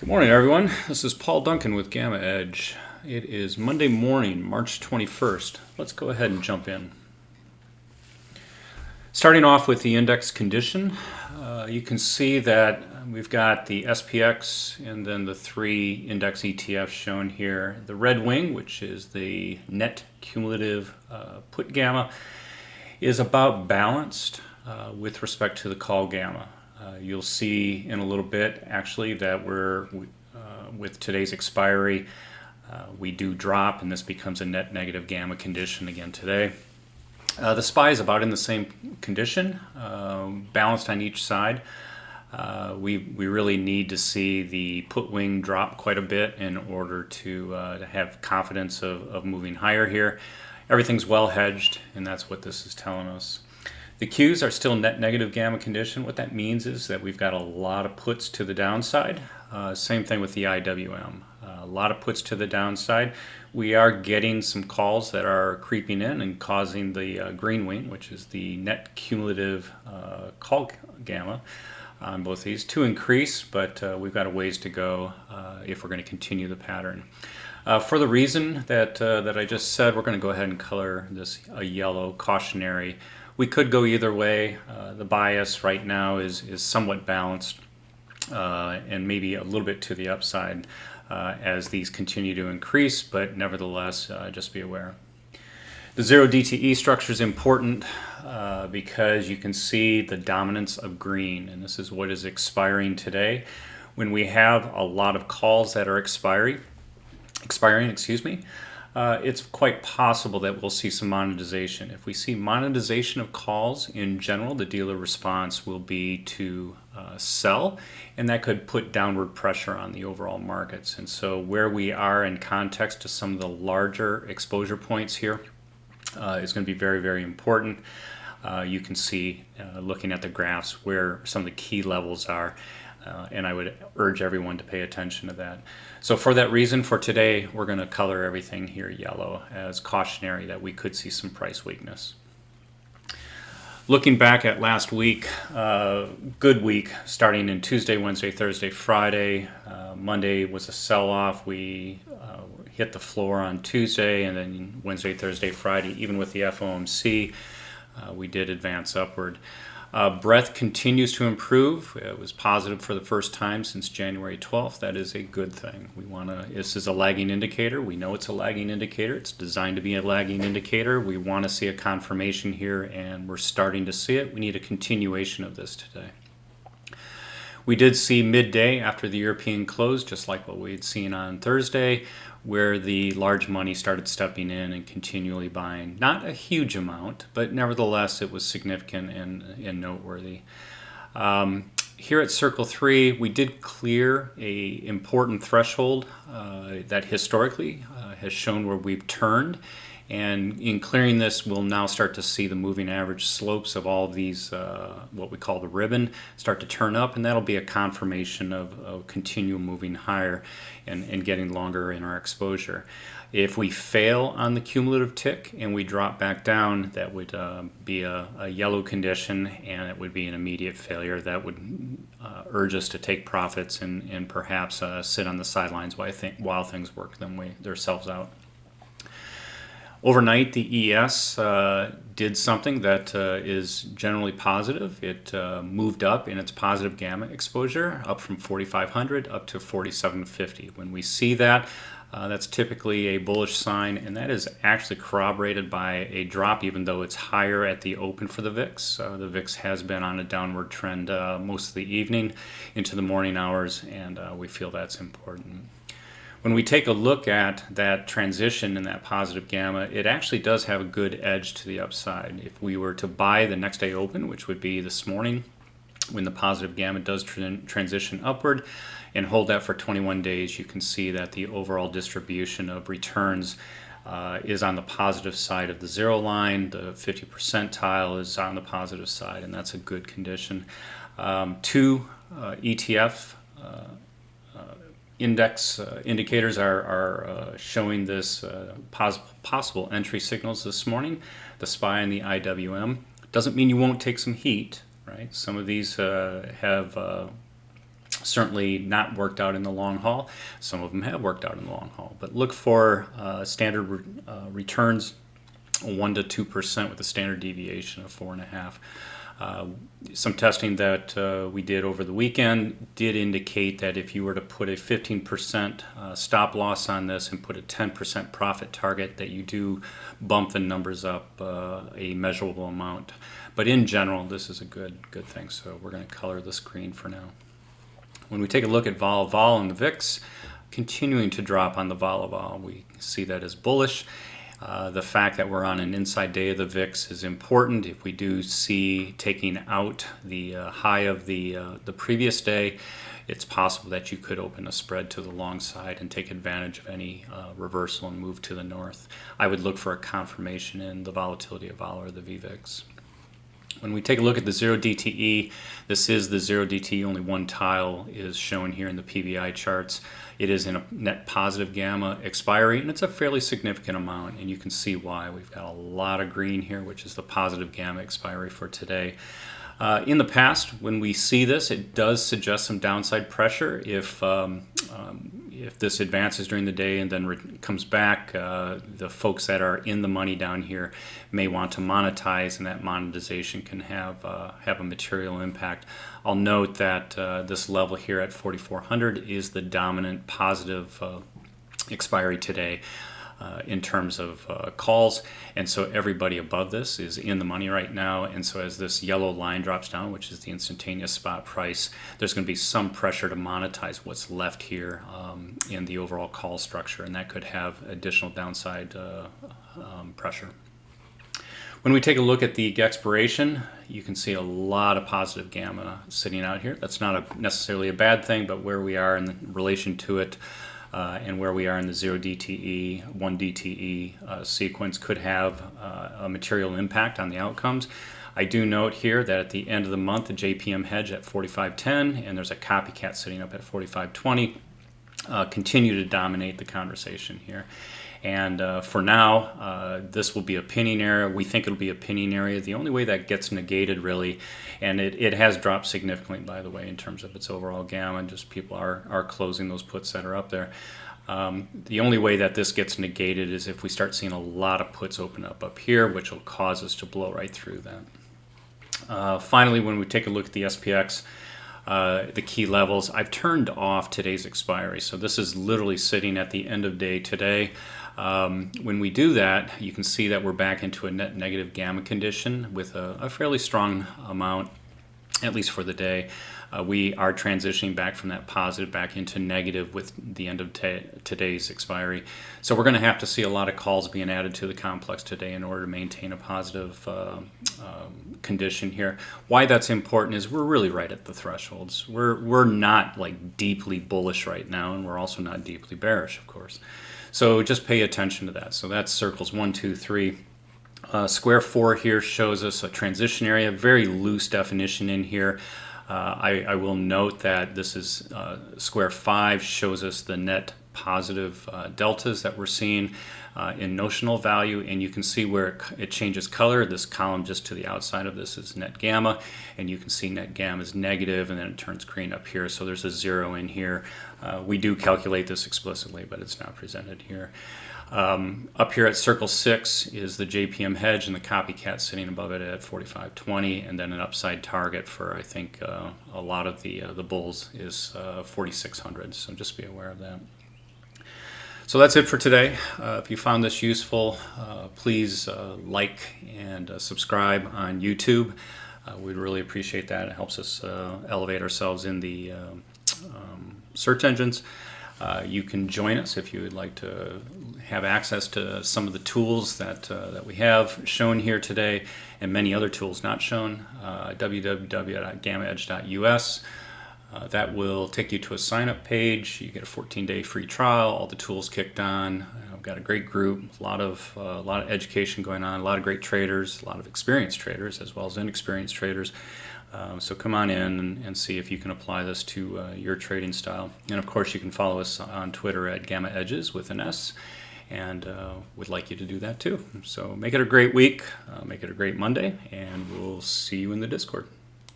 Good morning, everyone. This is Paul Duncan with GammaEdge. It is Monday morning, March 21st. Let's go ahead and jump in. Starting off with the index condition, you can see that we've got the SPX and then the three index ETFs shown here. The red wing, which is the net cumulative put gamma, is about balanced with respect to the call gamma. You'll see in a little bit actually that with today's expiry we do drop, and this becomes a net negative gamma condition again today. The SPY is about in the same condition, balanced on each side. We really need to see the put wing drop quite a bit in order to have confidence of moving higher here. Everything's well hedged, and that's what this is telling us. The Qs are still net negative gamma condition. What that means is that we've got a lot of puts to the downside. Same thing with the IWM. A lot of puts to the downside. We are getting some calls that are creeping in and causing the green wing, which is the net cumulative call gamma on both these, to increase, but we've got a ways to go if we're going to continue the pattern. For the reason that I just said, we're going to go ahead and color this a yellow cautionary. We could go either way. The bias right now is somewhat balanced and maybe a little bit to the upside as these continue to increase, but nevertheless, just be aware. The zero DTE structure is important because you can see the dominance of green, and this is what is expiring today. When we have a lot of calls that are expiring, it's quite possible that we'll see some monetization. If we see monetization of calls in general, the dealer response will be to sell, and that could put downward pressure on the overall markets. And so where we are in context to some of the larger exposure points here is going to be very, very important. You can see looking at the graphs where some of the key levels are. And I would urge everyone to pay attention to that. So for that reason, for today, we're going to color everything here yellow as cautionary that we could see some price weakness. Looking back at last week, good week, starting in Tuesday, Wednesday, Thursday, Friday. Monday was a sell-off. We hit the floor on Tuesday, and then Wednesday, Thursday, Friday, even with the FOMC, we did advance upward. Breadth continues to improve. It was positive for the first time since January 12th. That is a good thing. This is a lagging indicator. We know it's a lagging indicator. It's designed to be a lagging indicator. We want to see a confirmation here, and we're starting to see it. We need a continuation of this today. We did see midday after the European close, just like what we had seen on Thursday, where the large money started stepping in and continually buying. Not a huge amount, but nevertheless it was significant and noteworthy. Here at Circle 3, we did clear an important threshold that historically has shown where we've turned. And in clearing this, we'll now start to see the moving average slopes of all of these, what we call the ribbon, start to turn up, and that'll be a confirmation of continual moving higher and getting longer in our exposure. If we fail on the cumulative tick and we drop back down, that would be a yellow condition, and it would be an immediate failure. That would urge us to take profits and perhaps sit on the sidelines while things work themselves out. Overnight, the ES did something that is generally positive. It moved up in its positive gamma exposure, up from 4,500 up to 4,750. When we see that, that's typically a bullish sign, and that is actually corroborated by a drop, even though it's higher at the open for the VIX. The VIX has been on a downward trend most of the evening into the morning hours, and we feel that's important. When we take a look at that transition in that positive gamma, it actually does have a good edge to the upside. If we were to buy the next day open, which would be this morning, when the positive gamma does transition upward, and hold that for 21 days, you can see that the overall distribution of returns is on the positive side of the zero line. The 50 percentile is on the positive side, and that's a good condition. Two ETF index indicators are showing this possible entry signals this morning. The SPY and the IWM. Doesn't mean you won't take some heat, right? Some of these have Certainly not worked out in the long haul. Some of them have worked out in the long haul, but look for standard returns 1 to 2% with a standard deviation of 4.5. Some testing that we did over the weekend did indicate that if you were to put a 15% stop loss on this and put a 10% profit target, that you do bump the numbers up a measurable amount. But in general, this is a good thing. So we're going to color this green for now. When we take a look at vol and the VIX, continuing to drop on the vol, we see that as bullish. The fact that we're on an inside day of the VIX is important. If we do see taking out the high of the previous day, it's possible that you could open a spread to the long side and take advantage of any reversal and move to the north. I would look for a confirmation in the volatility of vol or the VVIX. When we take a look at the 0 DTE, this is the 0 DTE, only one tile is shown here in the PVI charts. It is in a net positive gamma expiry, and it's a fairly significant amount, and you can see why. We've got a lot of green here, which is the positive gamma expiry for today. In the past, when we see this, it does suggest some downside pressure. If this advances during the day and then comes back, the folks that are in the money down here may want to monetize, and that monetization can have a material impact. I'll note that this level here at 4,400 is the dominant positive expiry today. In terms of calls, and so everybody above this is in the money right now, and so as this yellow line drops down, which is the instantaneous spot price, there's going to be some pressure to monetize what's left here in the overall call structure, and that could have additional downside pressure. When we take a look at the expiration, you can see a lot of positive gamma sitting out here. That's not necessarily a bad thing, but where we are in relation to it, and where we are in the 0 DTE, 1 DTE sequence could have a material impact on the outcomes. I do note here that at the end of the month, the JPM hedge at 45.10, and there's a copycat sitting up at 45.20, continue to dominate the conversation here. And for now, this will be a pinning area. We think it'll be a pinning area. The only way that gets negated, really, and it has dropped significantly, by the way, in terms of its overall gamma, and just people are closing those puts that are up there. The only way that this gets negated is if we start seeing a lot of puts open up here, which will cause us to blow right through that. Finally, when we take a look at the SPX, the key levels, I've turned off today's expiry. So this is literally sitting at the end of day today. When we do that, you can see that we're back into a net negative gamma condition with a fairly strong amount, at least for the day. We are transitioning back from that positive back into negative with the end of today's expiry. So we're going to have to see a lot of calls being added to the complex today in order to maintain a positive condition here. Why that's important is we're really right at the thresholds. We're not like deeply bullish right now, and we're also not deeply bearish, of course. So just pay attention to that. So that's circles 1, 2, 3. Square 4 here shows us a transition area, very loose definition in here. I will note that this is square 5 shows us the net positive deltas that we're seeing in notional value, and you can see where it changes color. This column just to the outside of this is net gamma, and you can see net gamma is negative, and then it turns green up here. So there's a 0 in here. We do calculate this explicitly, but it's not presented here. Up here at circle 6 is the JPM hedge, and the copycat sitting above it at 45.20, and then an upside target for, I think, a lot of the bulls is 4,600. So just be aware of that. So that's it for today. If you found this useful, please like and subscribe on YouTube. We'd really appreciate that. It helps us elevate ourselves in the search engines. You can join us if you would like to have access to some of the tools that we have shown here today, and many other tools not shown. www.GammaEdge.us. That will take you to a sign-up page. You get a 14-day free trial. All the tools kicked on. I've got a great group, a lot of education going on, a lot of great traders, a lot of experienced traders as well as inexperienced traders. So come on in and see if you can apply this to your trading style. And of course, you can follow us on Twitter at GammaEdges with an S, and would like you to do that too. So make it a great week, make it a great Monday, and we'll see you in the Discord.